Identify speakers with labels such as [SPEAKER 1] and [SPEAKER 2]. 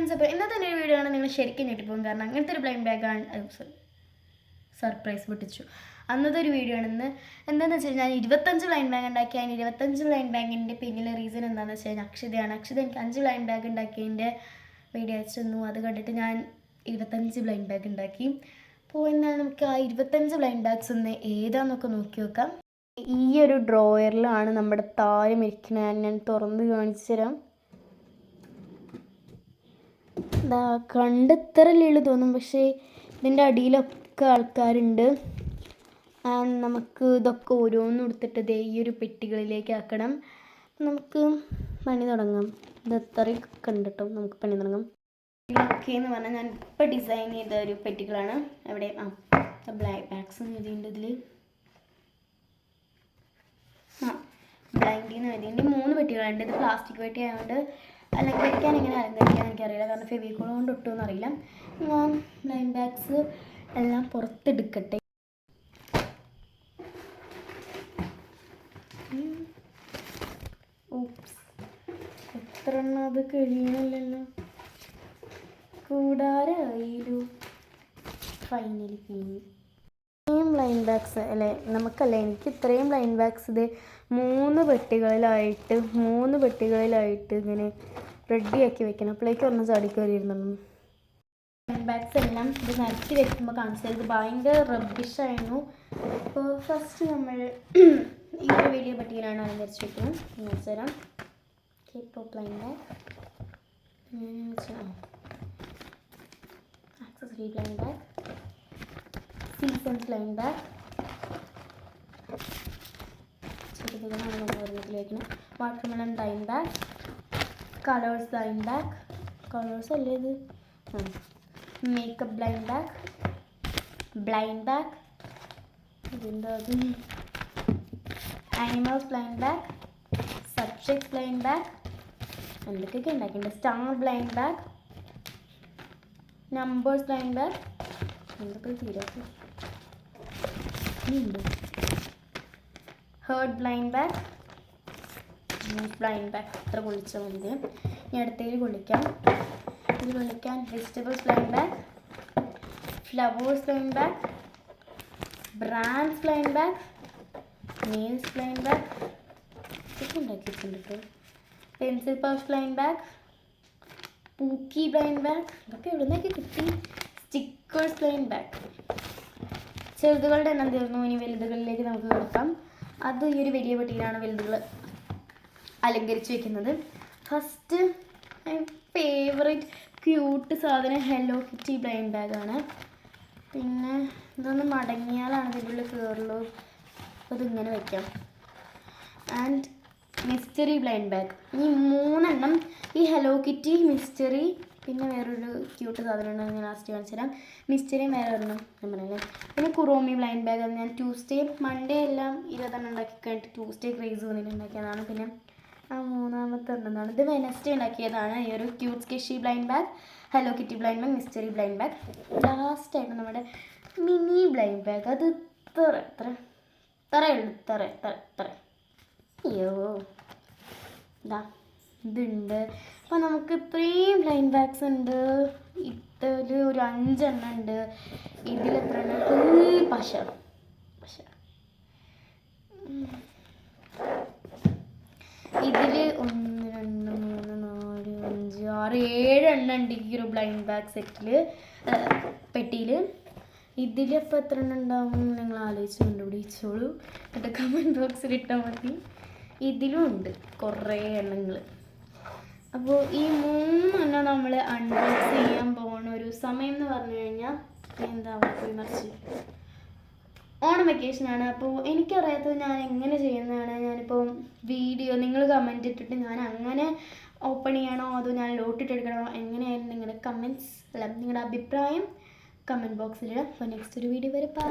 [SPEAKER 1] Friends, അപ്പോൾ ഇന്നത്തെ ഒരു വീഡിയോ ആണ് നിങ്ങൾ ശരിക്കും ഞെട്ടിപ്പോകും. കാരണം അങ്ങനത്തെ ഒരു ബ്ലൈൻഡ് ബാഗാണ്. സർപ്രൈസ് പൊട്ടിച്ചു. അന്നത്തെ ഒരു വീഡിയോ ആണെന്ന്. എന്താണെന്ന് വെച്ച് കഴിഞ്ഞാൽ 25 ബ്ലൈൻഡ് ബാഗ് ഉണ്ടാക്കി. അതിന് 25 ബ്ലൈൻഡ് ബാഗിൻ്റെ പിന്നിലെ റീസൺ എന്താണെന്ന് വെച്ച് കഴിഞ്ഞാൽ അക്ഷിതയാണ്. അക്ഷിത എനിക്ക് 5 ബ്ലൈൻഡ് ബാഗ് ഉണ്ടാക്കിയതിൻ്റെ വീഡിയോ അയച്ചു തന്നു. അത് കണ്ടിട്ട് ഞാൻ 25 ബ്ലൈൻഡ് ബാഗ് ഉണ്ടാക്കി. അപ്പോൾ എന്നാൽ നമുക്ക് ആ 25 ബ്ലൈൻഡ് ബാഗ്സ് ഒന്ന് ഏതാണെന്നൊക്കെ നോക്കി നോക്കാം. ഈ ഒരു ഡ്രോയറിലാണ് നമ്മുടെ താരം ഇരിക്കുന്നത്. ഞാൻ തുറന്ന് കാണിച്ചു തരാം. എന്താ കണ്ടിത്രല്ലുള്ളൂ തോന്നും, പക്ഷേ ഇതിൻ്റെ അടിയിലൊക്കെ ആൾക്കാരുണ്ട്. നമുക്ക് ഇതൊക്കെ ഓരോന്നും എടുത്തിട്ട് ഈ ഒരു പെട്ടികളിലേക്ക് ആക്കണം. നമുക്ക് പണി തുടങ്ങാം. ഇത് എത്രയൊക്കെ ഉണ്ട് കേട്ടോ, നമുക്ക് പണി തുടങ്ങാം. ഇതൊക്കെ എന്ന് പറഞ്ഞാൽ ഞാൻ ഇപ്പോൾ ഡിസൈൻ ചെയ്ത ഒരു പെട്ടികളാണ്. എവിടെ ബ്ലാക്ക് ബാഗ്സ് എഴുതിയുണ്ട് ഇതിൽ. ബ്ലൈൻഡിൽ നിന്ന് എഴുതിയുണ്ട്. 3 പെട്ടികളുണ്ട്. ഇത് പ്ലാസ്റ്റിക് പെട്ടി ആയതുകൊണ്ട് അലങ്കരിക്കാൻ എങ്ങനെ അലങ്കരിക്കാൻ എനിക്കറിയില്ല, കാരണം ഫെവിക്കോൾ കൊണ്ട് ഒട്ടുമെന്ന് അറിയില്ല. ഞാൻ ബ്ലൈൻഡ് ബാഗ്സ് എല്ലാം പുറത്തെടുക്കട്ടെ. എത്ര എണ്ണം അത് കഴിയണല്ലോ. കൂടാരായിരു ഫൈനലി കഴിഞ്ഞു. ഇത്രയും ബ്ലൈൻഡ് ബാഗ്സ് അല്ലേ നമുക്കല്ലേ, എനിക്ക് ഇത്രയും ബ്ലൈൻഡ് ബാഗ്സ് ഇത് 3 പെട്ടികളിലായിട്ട് ഇങ്ങനെ റെഡിയാക്കി വെക്കണം. അപ്പോഴേക്കും ഒരെണ്ണം ചാടിക്കയറിയിരുന്നു. ബ്ലൈൻഡ് ബാഗ്സ് എല്ലാം ഇത് നിരത്തി വെക്കുമ്പോൾ കാണിച്ചത് ഇത് ഭയങ്കര റബ്ബിഷായിരുന്നു. അപ്പോൾ ഫസ്റ്റ് നമ്മൾ ഈ ഒരു വലിയ പെട്ടിയിലാണ് അലങ്കരിച്ച് വെക്കുന്നത്. കാണിച്ചു തരാം. ഇപ്പോൾ blind bag, accessory blind bag, seasons blind bag, ചെറുതുകളാണ് നമ്മൾ ഓരോന്നിൽ വയ്ക്കുന്നത്. Watermelon blind bag, colours blind bag, colours അല്ലേ ഇത്, മേക്കപ്പ് ബ്ലൈൻഡ് ബാഗ്, ഇതെന്താ അത്, animals blind bag, subject blind bag, എന്തൊക്കെയൊക്കെ ഉണ്ടാക്കിയിട്ടുണ്ട്. Star blind bag, numbers blind bag, എന്തൊക്കെ തീരാക്കും ഉണ്ട്, heard blind bag, juice blind bag. ഇത്ര കൊള്ളിച്ചാൽ മതി. ഇനി അടുത്തതിൽ കൊള്ളിക്കാൻ vegetables blind bag, flowers blind bag, brands blind bag, nails blind bag, ഇതൊക്കെ ഉണ്ടാക്കി വെച്ചിട്ടുണ്ട് കേട്ടോ. പെൻസിൽ പൗച്ച് ബ്ലൈൻഡ് ബാഗ്, പൂക്കി ബ്ലൈൻഡ് ബാഗ്, ഇതൊക്കെ എവിടെ നിന്നൊക്കെ കിട്ടി. Stickers blind bag. ചെറുതുകളുടെ എണ്ണം തീർന്നു. ഇനി വലുതുകളിലേക്ക് നമുക്ക് കിടക്കാം. അത് ഈ ഒരു വലിയ പെട്ടിയിലാണ് വലുതുകൾ അലങ്കരിച്ച് വെക്കുന്നത്. ഫസ്റ്റ് ഫേവറേറ്റ് ക്യൂട്ട് സാധനം ഹെലോ കിറ്റി ബ്ലൈൻഡ് ബാഗാണ്. പിന്നെ ഇതൊന്ന് മടങ്ങിയാലാണ് ഇതിൻ്റെ ഉള്ളിൽ കയറുള്ളൂ. അപ്പോൾ ഇതിങ്ങനെ വയ്ക്കാം. And mystery blind bag. ഈ 3 എണ്ണം, ഈ ഹെലോ കിറ്റി, മിസ്റ്ററി, പിന്നെ വേറൊരു ക്യൂട്ട് സാധനമാണ് ഞാൻ ലാസ്റ്റ് കാണിച്ചു തരാം. മിസ്റ്ററിയും വേറെ ഒരെണ്ണം ഞാൻ പറഞ്ഞില്ലേ. പിന്നെ കുറോമി ബ്ലൈൻഡ് ബാഗ് അത് ഞാൻ മൺഡേ എല്ലാം 20 എണ്ണം ഉണ്ടാക്കി കഴിഞ്ഞിട്ട് ട്യൂസ്ഡേ ക്രേസ് വന്നിട്ട് ഉണ്ടാക്കിയതാണ്. പിന്നെ ആ 3ാമത്തെ എണ്ണമാണ് ഇത് വെനസ്ഡേ ഉണ്ടാക്കിയതാണ്. ഈ ഒരു cute squishy blind bag, Hello Kitty blind bag, mystery blind bag. ലാസ്റ്റായിട്ട് നമ്മുടെ മിനി ബ്ലൈൻഡ് ബാഗ്. അത് ഇത്ര അയ്യോ ഇതാ ഇതുണ്ട്. അപ്പോൾ നമുക്ക് ഇത്രയും ബ്ലൈൻഡ് ബാഗ്സ് ഉണ്ട്. ഇതിൽ ഒരു 5 എണ്ണം ഉണ്ട്. ഇതിലെത്ര എണ്ണം? പശ ഇതിൽ 1 2 3 4 5 6 7 എണ്ണം ഉണ്ട് ഈ ഒരു ബ്ലൈൻഡ് ബാഗ് പെട്ടിയിൽ. ഇതിലിപ്പോൾ എത്ര എണ്ണം ഉണ്ടാവും നിങ്ങൾ ആലോചിച്ച് കണ്ടുപിടിച്ചോളൂ. എന്നിട്ട് കമൻറ്റ് ബോക്സിൽ ഇട്ടാൽ മതി. ഇതിലും ഉണ്ട് കുറേ എണ്ണങ്ങൾ. അപ്പോൾ ഈ 3 എണ്ണം നമ്മൾ അൺബോക്സ് ചെയ്യാൻ പോകുന്ന ഒരു സമയം എന്ന് പറഞ്ഞു കഴിഞ്ഞാൽ എന്താ പോയി മറിച്ച് ഓണം വെക്കേഷനാണ്. അപ്പോൾ എനിക്കറിയാത്തത് ഞാൻ എങ്ങനെ ചെയ്യുന്നതാണ്. ഞാനിപ്പോൾ വീഡിയോ നിങ്ങൾ കമൻറ്റ് ഇട്ടിട്ട് ഞാൻ അങ്ങനെ ഓപ്പൺ ചെയ്യണോ അതോ ഞാൻ ലോട്ടിട്ടെടുക്കണോ, എങ്ങനെയായിരുന്നു നിങ്ങളുടെ കമൻറ്റ്സ്, അല്ല നിങ്ങളുടെ അഭിപ്രായം കമൻറ്റ് ബോക്സിലിടാം. അപ്പോൾ നെക്സ്റ്റ് ഒരു വീഡിയോ വരെ ബൈ.